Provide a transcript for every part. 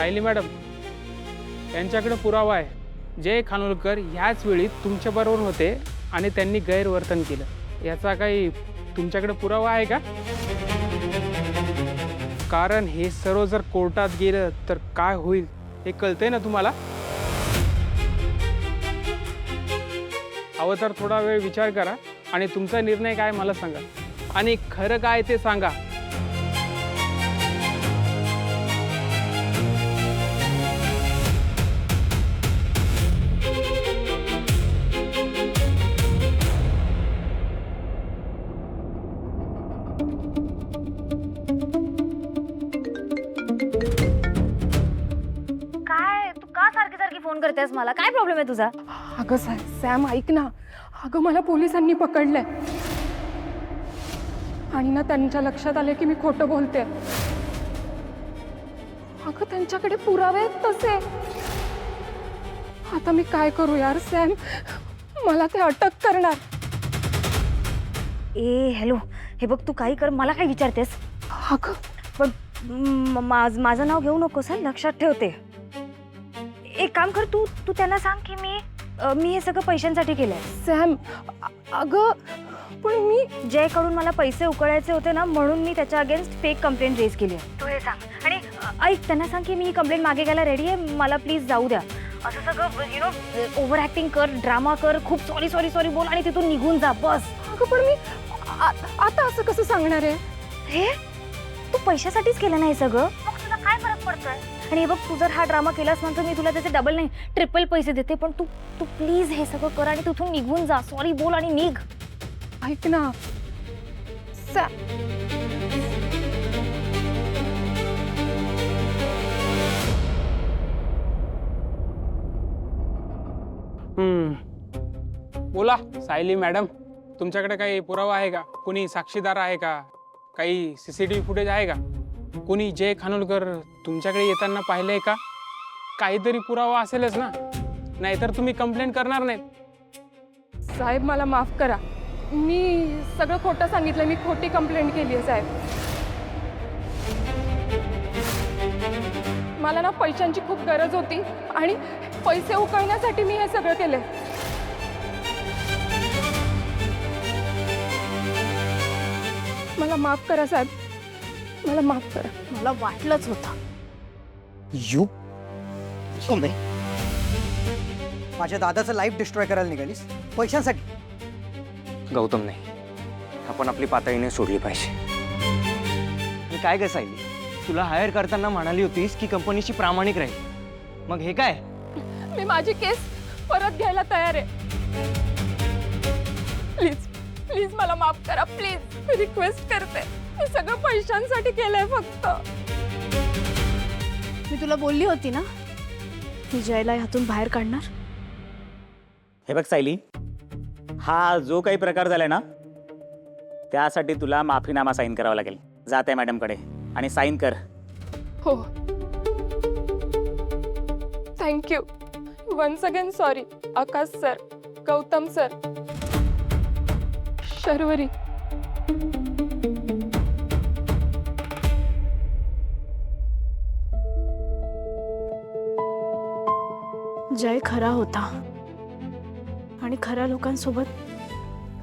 Sayali madam, यांच्याकडे पुरावा आहे. जय खानोलकर ह्याच वेळी तुमच्याबरोबर होते आणि त्यांनी गैरवर्तन केलं. याचा काही तुमच्याकडे पुरावा आहे का? कारण हे सर्व जर कोर्टात गेलं तर काय होईल हे कळतंय ना तुम्हाला? हवं तर थोडा वेळ विचार करा आणि तुमचा निर्णय काय मला सांगा, आणि खरं काय ते सांगा. फोन करतेस मला? काय प्रॉब्लेम आहे तुझा? अगं सॅम ऐक ना. अगं मला पोलिसांनी पकडलंय आणि ना त्यांच्या लक्षात आले की मी खोटं बोलते. अगं त्यांच्याकडे पुरावे आहेत तसे. आता मी काय करू यार सॅम? मला ते अटक करणार. ए हॅलो, हे बघ तू काही कर, मला काय विचारतेस? अगं पण माझं नाव घेऊ नकोस, लक्षात ठेवते. एक काम कर, तू त्यांना सांग की मी हे सगळं पैशांसाठी केलंय. सॅम अगं पण मी जयकडून मला पैसे उकळायचे होते ना, म्हणून मी त्याच्या अगेन्स्ट फेक कंप्लेंट रेज केली आहे. तू हे सांग आणि ऐक, त्यांना सांग की मी ही कंप्लेंट मागे घ्यायला रेडी आहे, मला प्लीज जाऊ द्या. असं सगळं ओव्हर ॲक्टिंग कर, ड्रामा कर, खूप सॉरी सॉरी सॉरी बोल आणि तिथून निघून जा बस. अगं पण मी आता असं कसं सांगणार आहे? हे तू पैशासाठीच केलं नाही सगळं, मग तुला काय फरक पडतोय? आणि बघ, तू जर हा ड्रामा केलास नंतर मी तुला त्याचे डबल नाही ट्रिपल पैसे देते, पण तू प्लीज हे सगळं कर आणि तिथून निघून जा. सॉरी बोल आणि निघ. ऐक ना बोला सायली मॅडम, तुमच्याकडे काही पुरावा आहे का? कुणी साक्षीदार आहे का? काही CCTV फुटेज आहे का? कुणी जय खानोलकर तुमच्याकडे येताना पाहिलंय का? काहीतरी पुरावा असेलच ना, नाहीतर तुम्ही कंप्लेंट करणार नाहीत. साहेब मला माफ करा, मी सगळं खोटं सांगितलं. मी खोटी कंप्लेंट केली आहे साहेब. मला ना पैशांची खूप गरज होती आणि पैसे उकळण्यासाठी मी हे सगळं केलंय. मला माफ करा साहेब, मला माफ करा. मला वाटलंच होतं. यू माझ्या दादाचं लाईफ डिस्ट्रॉय करायला निघालीस पैशांसाठी? गौतम नाही, आपण आपली पातळीने सोडली पाहिजे. आणि काय ग सायली, तुला हायर करताना म्हणाली होतीस की कंपनीशी प्रामाणिक राहील, मग हे काय? मी माझी केस परत घ्यायला तयार आहे. प्लीज प्लीज मला माफ करा, प्लीज. मी रिक्वेस्ट करते. मी सगळं पैशांसाठी केलंय फक्त. मी तुला बोलली होती ना मी जयला ह्यातून बाहेर काढणार. हे बघ सायली, हा जो काही प्रकार झालाय ना त्यासाठी तुला माफीनामा साईन करावा लागेल. जाते मॅडमकडे आणि साईन कर. हो, थँक्यू. वन्स अगेन सॉरी आकाश सर, गौतम सर, शर्वरी. जय खरा होता आणि खऱ्या लोकांसोबत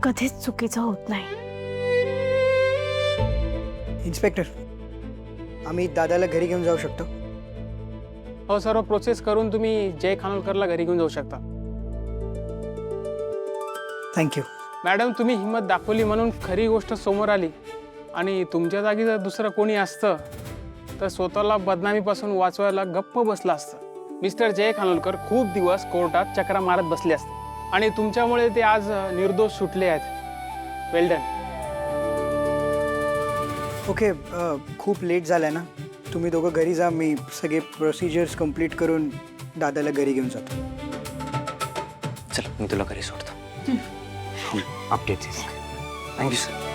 कधीच चुकीचं होत नाही. इन्स्पेक्टर, आम्ही दादाला घरी घेऊन जाऊ शकतो? हो, सर्व प्रोसेस करून तुम्ही जय खानोलकरला घरी घेऊन जाऊ शकता. थँक्यू मॅडम, तुम्ही हिंमत दाखवली म्हणून खरी गोष्ट समोर आली. आणि तुमच्या जागी जर दुसरं कोणी असतं तर स्वतःला बदनामीपासून वाचवायला गप्प बसलं असतं. मिस्टर जय खानोलकर खूप दिवस कोर्टात चक्रा मारत बसले असते आणि तुमच्यामुळे ते आज निर्दोष सुटले आहेत. वेल डन. ओके, खूप लेट झालाय ना, तुम्ही दोघं घरी जा. मी सगळे प्रोसिजर्स कंप्लीट करून दादाला घरी घेऊन जातो. चल, मी तुला घरी सोडतो. अपडेट. Thank you sir.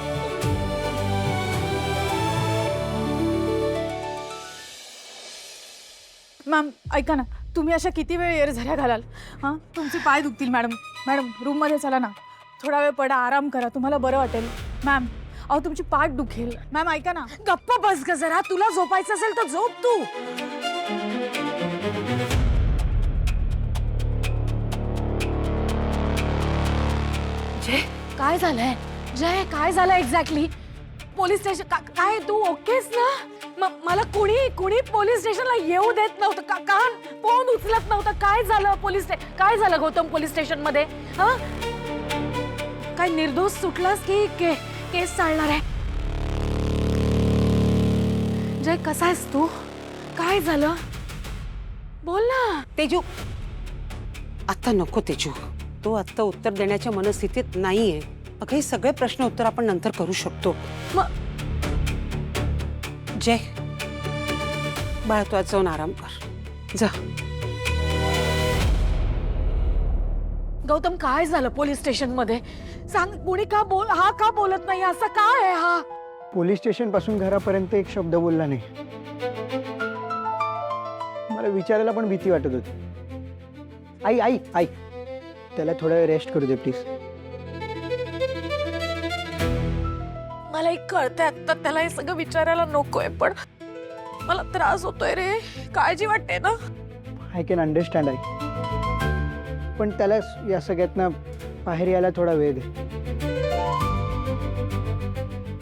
मॅम ऐका ना, तुम्ही अशा किती वेळ एरझऱ्या घालाल? हां, तुमचे पाय दुखतील. मॅडम रूममध्ये चला ना, थोडा वेळ पडा, आराम करा, तुम्हाला बरं वाटेल. मॅम अहो तुमची पाठ दुखेल. मॅम ऐका ना. गप्प बस ग जरा, तुला झोपायचं असेल तर झोप तू. काय झालंय जय? काय झालं एक्झॅक्टली? पोलीस स्टेशन काय तू ओकेस ना? मला कुणी पोलीस स्टेशनला येऊ देत नव्हतं का फोन उचलत नव्हतं? काय झालं काय झालं गौतम पोलीस स्टेशन मध्ये? हा, काय निर्दोष सुटलास की केस चालणार आहे? जय कसा आहेस तू? काय झालं बोल ना. तेजू, आता नको तेजू. तो आता उत्तर देण्याच्या मनस्थितीत नाहीये. अगं हे सगळे प्रश्न उत्तर आपण नंतर करू शकतो. जय, बाळा तू आज जाऊन आराम कर जा. गौतम काय झालं पोलीस स्टेशन मध्ये? सांग. कुणी का बोलत नाही? असं काय आहे हा? पोलीस स्टेशन पासून घरापर्यंत एक शब्द बोलला नाही. मला विचारायला पण भीती वाटत होती. आई त्याला थोडा वेळ रेस्ट करू दे प्लीज. मला एक कळतंय आता त्याला हे सगळं विचारायला नकोय, पण मला त्रास होतोय रे. काळजी वाटते ना. आय कॅन अंडरस्टँड आई, पण त्याला या सगळ्यातनं बाहेर यायला थोडा वेळ दे.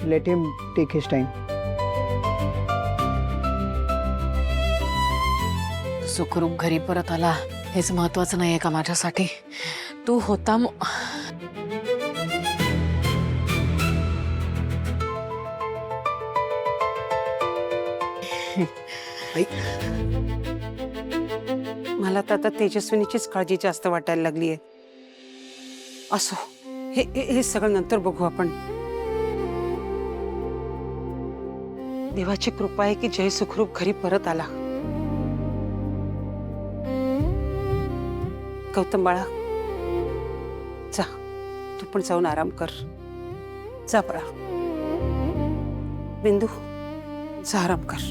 Let him take his time. सुखरूप घरी परत आला हेच महत्वाचं नाहीये का माझ्यासाठी? तू होता मला तर आता तेजस्विनीचीच काळजी जास्त वाटायला लागलीये. असो, हे सगळं नंतर बघू आपण. देवाची कृपा आहे की जय सुखरूप घरी परत आला. गौतम बाळा जा, तू पण जाऊन आराम कर. जा बाळा. बिंदू जा आराम कर.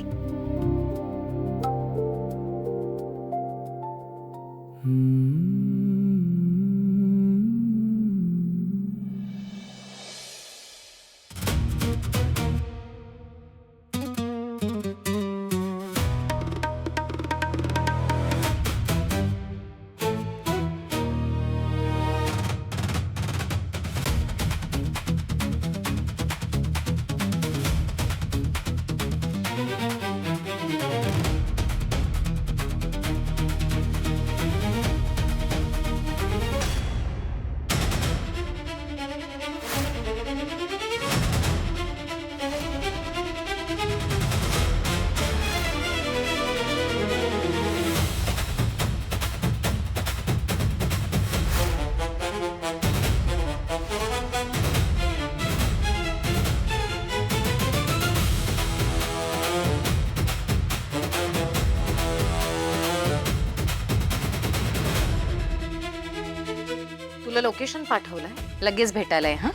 तुला लोकेशन पाठवलंय, लगेच भेटायला आहे. हा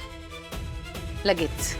लगेच.